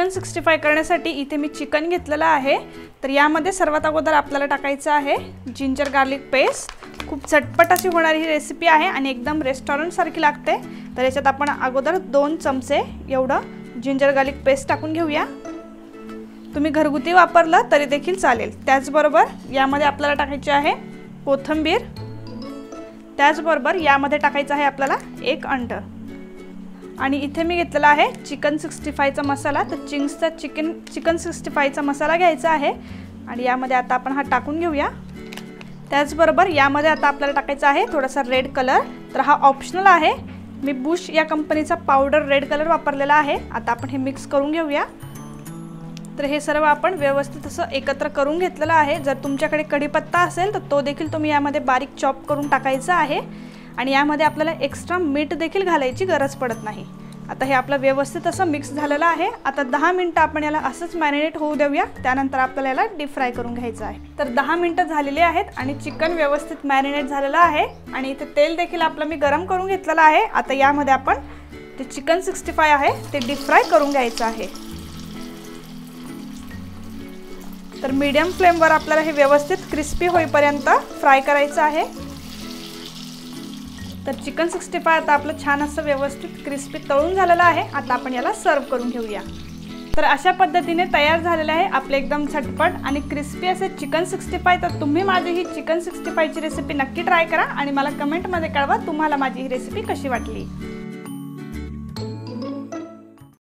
Chicken 65 करण्यासाठी इथे मी chicken घेतलेलं आहे। तर यामध्ये सर्वात अगोदर आपल्याला टाकायचं आहे जिंजर गार्लिक पेस्ट। खूप झटपट अशी होणारी ही रेसिपी आहे आणि एकदम रेस्टॉरंट सारखी लागते। तर याच्यात आपण अगोदर 2 चमचे एवढं जिंजर गार्लिक पेस्ट टाकून घेऊया। तुम्ही घरगुती वापरलं तरी देखील चालेल। त्याचबरोबर यामध्ये आपल्याला टाकायचे आहे कोथिंबीर। त्याचबरोबर यामध्ये टाकायचं आहे आपल्याला 1 अंड आणि इथे मी घेतलेला आहे चिकन 65 चा मसाला। तर चिंग्सचा चिकन 65 चा मसाला घ्यायचा आहे आणि यामध्ये आता आपण हा टाकून घेऊया। त्याचबरोबर यामध्ये आता आपल्याला टाकायचा आहे थोडासा रेड कलर। तर हा ऑप्शनल आहे, मी बुश या कंपनीचा पावडर रेड कलर वापरलेला आहे। आता आपण हे मिक्स करून घेऊया। तर हे सर्व आपण व्यवस्थित असं एकत्र करून घेतलेलं आहे। जर तुमच्याकडे कढीपत्ता असेल तर तो देखील तुम्ही यामध्ये बारीक चॉप करून टाकायचा आहे आणि यामध्ये आपल्याला एक्स्ट्रा मीठ देखील घालायची गरज पडत नाही। आता हे आपलं व्यवस्थित असं मिक्स झालेलं आहे। आता 10 मिनिटं आपण याला असंच मॅरिनेट होऊ देऊया। त्यानंतर आपल्याला याला डीप फ्राय करून घ्यायचं आहे। तर 10 मिनिटं झालेली आहेत आणि चिकन व्यवस्थित मॅरिनेट झालेलं आहे आणि इथे तेल देखील आपलं मी गरम करून घेतलेलं आहे। आता यामध्ये आपण ते चिकन 65 आहे ते डीप फ्राय करून घ्यायचं आहे। तर मीडियम फ्लेमवर आपल्याला हे व्यवस्थित क्रिस्पी होईपर्यंत फ्राय करायचं आहे। तर चिकन 65 आता आपलं छान असं व्यवस्थित क्रिस्पी तळून झालेलं आहे। आता आपण याला सर्व करून घेऊया। तर अशा पद्धतीने तयार झालेलं आहे आपले एकदम झटपट आणि क्रिस्पी असे चिकन 65। तर तुम्ही माझी ही चिकन 65 ची रेसिपी नक्की ट्राय करा आणि मला कमेंटमध्ये कळवा तुम्हाला माझी ही रेसिपी कशी वाटली।